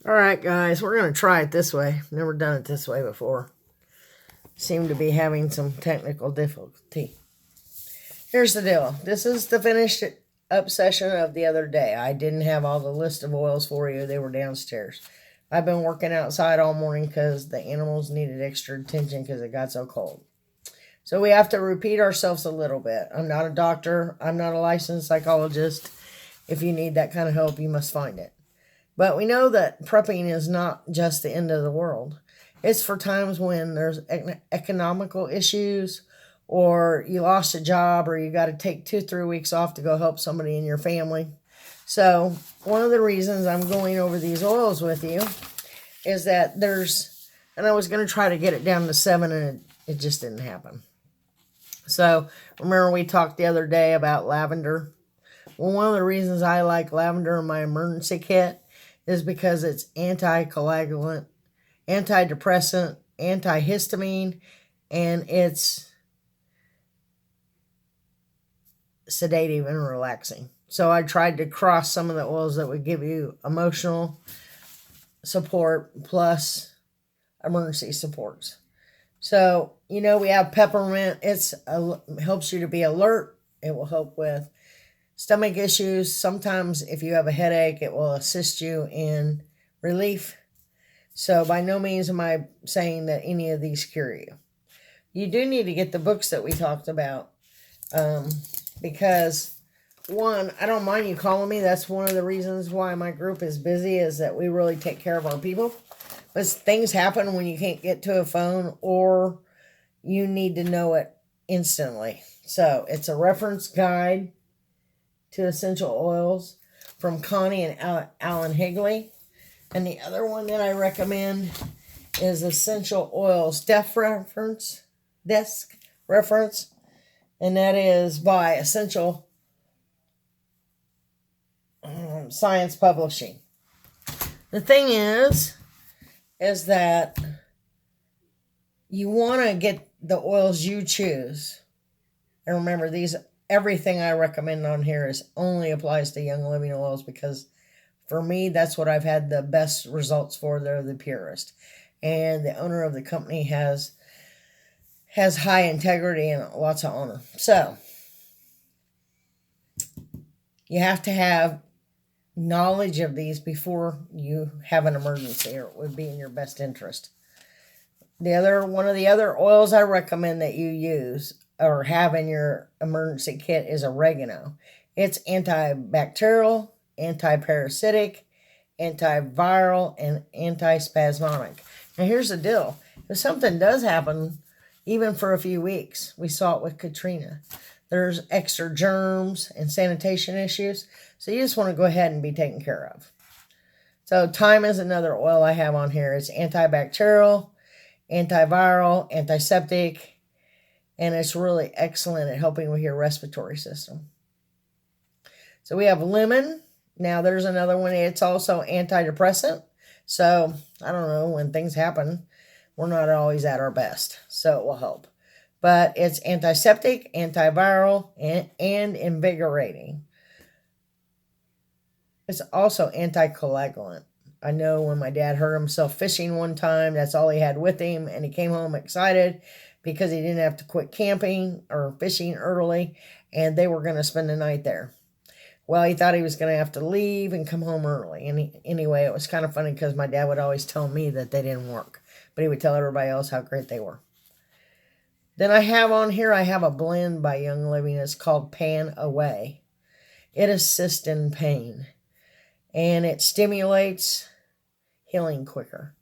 All right, guys, we're going to try it this way. Never done it this way before. Seem to be having some technical difficulty. Here's the deal. This is the finished up session of the other day. I didn't have all the list of oils for you. They were downstairs. I've been working outside all morning because the animals needed extra attention because it got so cold. So we have to repeat ourselves a little bit. I'm not a doctor. I'm not a licensed psychologist. If you need that kind of help, you must find it. But we know that prepping is not just the end of the world. It's for times when there's economical issues, or you lost a job, or you got to take 2-3 weeks off to go help somebody in your family. So one of the reasons I'm going over these oils with you is that and I was going to try to get it down to 7, and it just didn't happen. So remember we talked the other day about lavender? Well, one of the reasons I like lavender in my emergency kit is because it's anticoagulant, antidepressant, antihistamine, and it's sedative and relaxing. So I tried to cross some of the oils that would give you emotional support plus emergency supports. So, we have peppermint. It helps you to be alert. It will help with stomach issues. Sometimes if you have a headache, it will assist you in relief. So by no means am I saying that any of these cure you. You do need to get the books that we talked about, because one, I don't mind you calling me. That's one of the reasons why my group is busy, is that we really take care of our people. But things happen when you can't get to a phone, or you need to know it instantly. So it's a reference guide to essential oils from Connie and Alan Higley. And the other one that I recommend is Essential Oils Desk Reference, and that is by Essential Science Publishing. The thing is that you want to get the oils you choose. And remember, everything I recommend on here only applies to Young Living oils, because for me, that's what I've had the best results for. They're the purest. And the owner of the company has high integrity and lots of honor. So you have to have knowledge of these before you have an emergency, or it would be in your best interest. One of the other oils I recommend that you use or have in your emergency kit is oregano. It's antibacterial, antiparasitic, antiviral, and antispasmodic. Now here's the deal. If something does happen, even for a few weeks, we saw it with Katrina, there's extra germs and sanitation issues. So you just want to go ahead and be taken care of. So thyme is another oil I have on here. It's antibacterial, antiviral, antiseptic, and it's really excellent at helping with your respiratory system. So we have lemon. Now there's another one. It's also antidepressant. So I don't know, when things happen, we're not always at our best. So it will help. But it's antiseptic, antiviral, and invigorating. It's also anticoagulant. I know when my dad hurt himself fishing one time, that's all he had with him, and he came home excited because he didn't have to quit camping or fishing early, and they were going to spend the night there. Well, he thought he was going to have to leave and come home early. And anyway, it was kind of funny because my dad would always tell me that they didn't work, but he would tell everybody else how great they were. Then I have a blend by Young Living. It's called Pan Away. It assists in pain, and it stimulates healing quicker.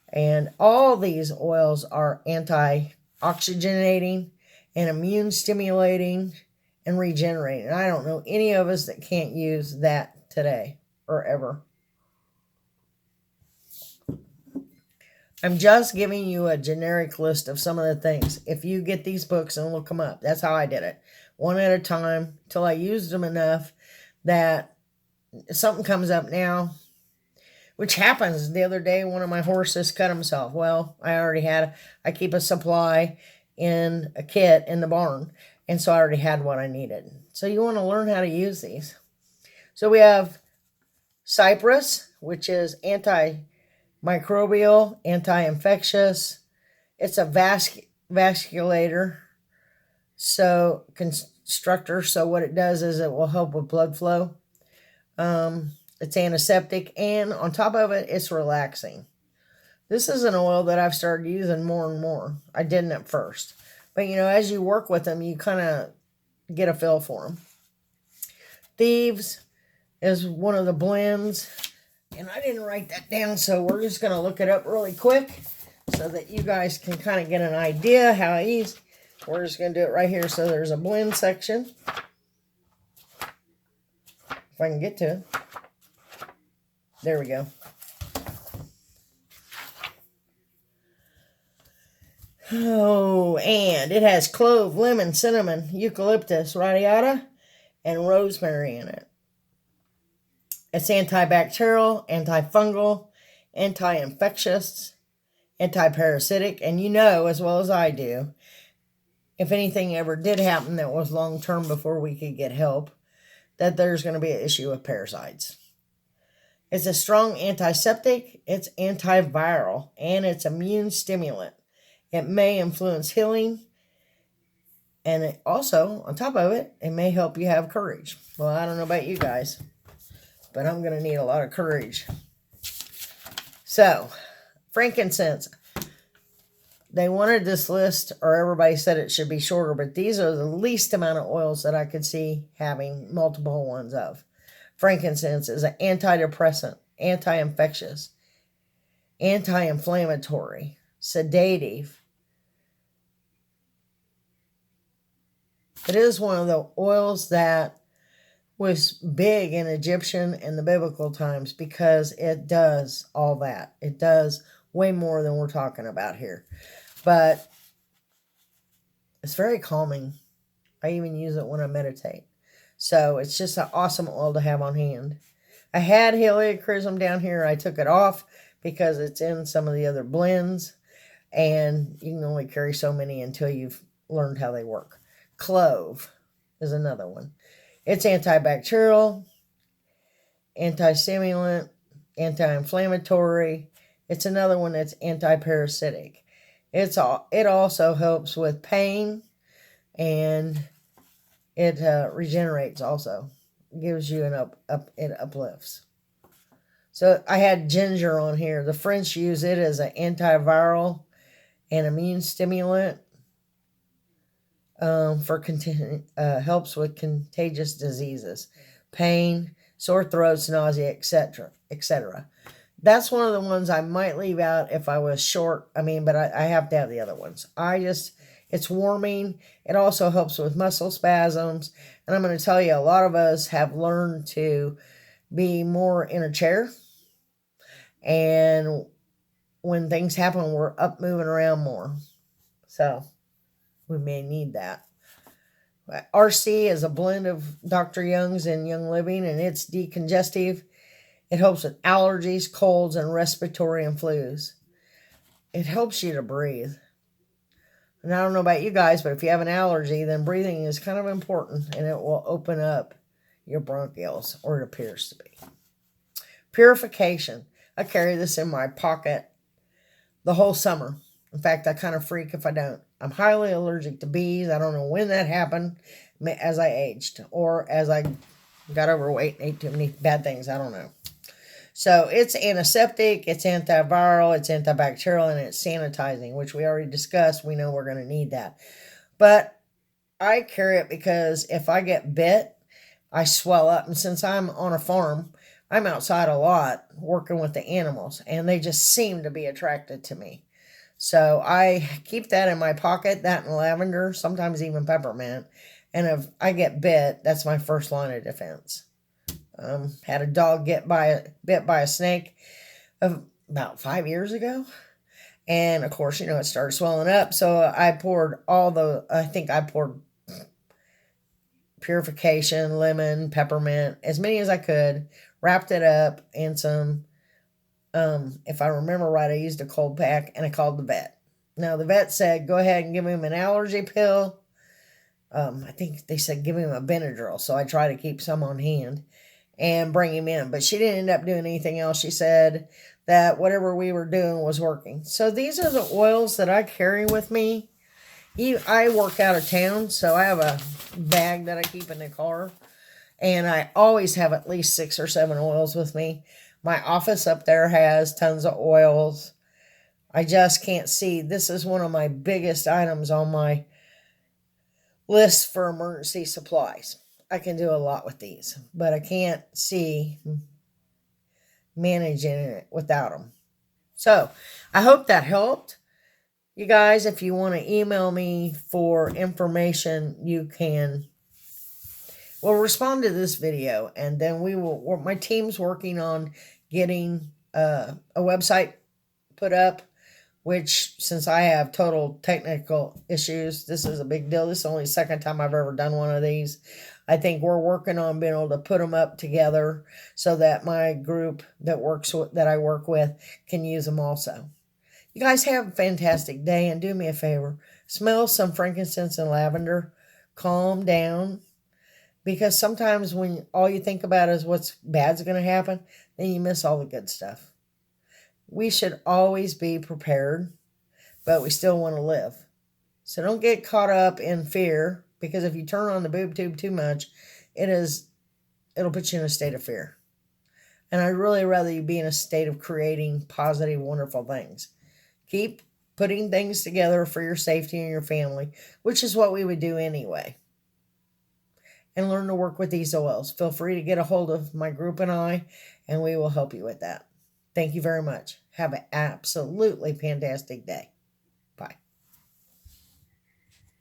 And all these oils are anti-oxygenating and immune stimulating and regenerating. I don't know any of us that can't use that today or ever. I'm just giving you a generic list of some of the things. If you get these books and look them up, that's how I did it. One at a time till I used them enough that if something comes up now, which happens. The other day, one of my horses cut himself. Well, I keep a supply in a kit in the barn, and so I already had what I needed. So you want to learn how to use these. So we have cypress, which is antimicrobial, anti-infectious. It's a vasculator, so constructor. So what it does is it will help with blood flow. It's antiseptic, and on top of it, it's relaxing. This is an oil that I've started using more and more. I didn't at first, but as you work with them, you kind of get a feel for them. Thieves is one of the blends, and I didn't write that down, so we're just going to look it up really quick so that you guys can kind of get an idea how easy. We're just going to do it right here. So there's a blend section, if I can get to it. There we go. Oh, and it has clove, lemon, cinnamon, eucalyptus, radiata, and rosemary in it. It's antibacterial, antifungal, anti-infectious, anti-parasitic, and as well as I do, if anything ever did happen that was long-term before we could get help, that there's going to be an issue with parasites. It's a strong antiseptic, it's antiviral, and it's immune stimulant. It may influence healing, and it also, on top of it, it may help you have courage. Well, I don't know about you guys, but I'm going to need a lot of courage. So, frankincense. They wanted this list, or everybody said it should be shorter, but these are the least amount of oils that I could see having multiple ones of. Frankincense is an antidepressant, anti-infectious, anti-inflammatory, sedative. It is one of the oils that was big in Egyptian and the biblical times because it does all that. It does way more than we're talking about here. But it's very calming. I even use it when I meditate. So it's just an awesome oil to have on hand. I had Heliochrysum down here. I took it off because it's in some of the other blends. And you can only carry so many until you've learned how they work. Clove is another one. It's antibacterial, anti-stimulant, anti-inflammatory. It's another one that's anti-parasitic. It also helps with pain, and it regenerates also. It gives you it uplifts. So I had ginger on here. The French use it as an antiviral and immune stimulant. Helps with contagious diseases, pain, sore throats, nausea, etc., etc. That's one of the ones I might leave out if I was short. But I have to have the other ones. It's warming. It also helps with muscle spasms. And I'm going to tell you, a lot of us have learned to be more in a chair. And when things happen, we're up moving around more. So we may need that. RC is a blend of Dr. Young's and Young Living, and it's decongestive. It helps with allergies, colds, and respiratory and flus. It helps you to breathe. And I don't know about you guys, but if you have an allergy, then breathing is kind of important, and it will open up your bronchioles, or it appears to be. Purification. I carry this in my pocket the whole summer. In fact, I kind of freak if I don't. I'm highly allergic to bees. I don't know when that happened, as I aged or as I got overweight and ate too many bad things. I don't know. So it's antiseptic, it's antiviral, it's antibacterial, and it's sanitizing, which we already discussed. We know we're going to need that. But I carry it because if I get bit, I swell up. And since I'm on a farm, I'm outside a lot working with the animals, and they just seem to be attracted to me. So I keep that in my pocket, that and lavender, sometimes even peppermint. And if I get bit, that's my first line of defense. Had a dog bit by a snake about 5 years ago. And of course, it started swelling up. So I poured purification, lemon, peppermint, as many as I could, wrapped it up in some, if I remember right, I used a cold pack, and I called the vet. Now, the vet said, go ahead and give him an allergy pill. I think they said give him a Benadryl, so I try to keep some on hand. and bring him in. But she didn't end up doing anything else. She said that whatever we were doing was working. So these are the oils that I carry with me. I work out of town, so I have a bag that I keep in the car. And I always have at least 6 or 7 oils with me. My office up there has tons of oils. I just can't see. This is one of my biggest items on my list for emergency supplies. I can do a lot with these, but I can't see managing it without them. So I hope that helped. You guys, if you want to email me for information, you can. We'll respond to this video, and then we will. My team's working on getting a website put up, which, since I have total technical issues, this is a big deal. This is only the second time I've ever done one of these. I think we're working on being able to put them up together so that my group that I work with can use them also. You guys have a fantastic day, and do me a favor. Smell some frankincense and lavender. Calm down. Because sometimes when all you think about is what's bad's going to happen, then you miss all the good stuff. We should always be prepared, but we still want to live. So don't get caught up in fear, because if you turn on the boob tube too much, it'll put you in a state of fear. And I'd really rather you be in a state of creating positive, wonderful things. Keep putting things together for your safety and your family, which is what we would do anyway. And learn to work with these oils. Feel free to get a hold of my group and we will help you with that. Thank you very much. Have an absolutely fantastic day.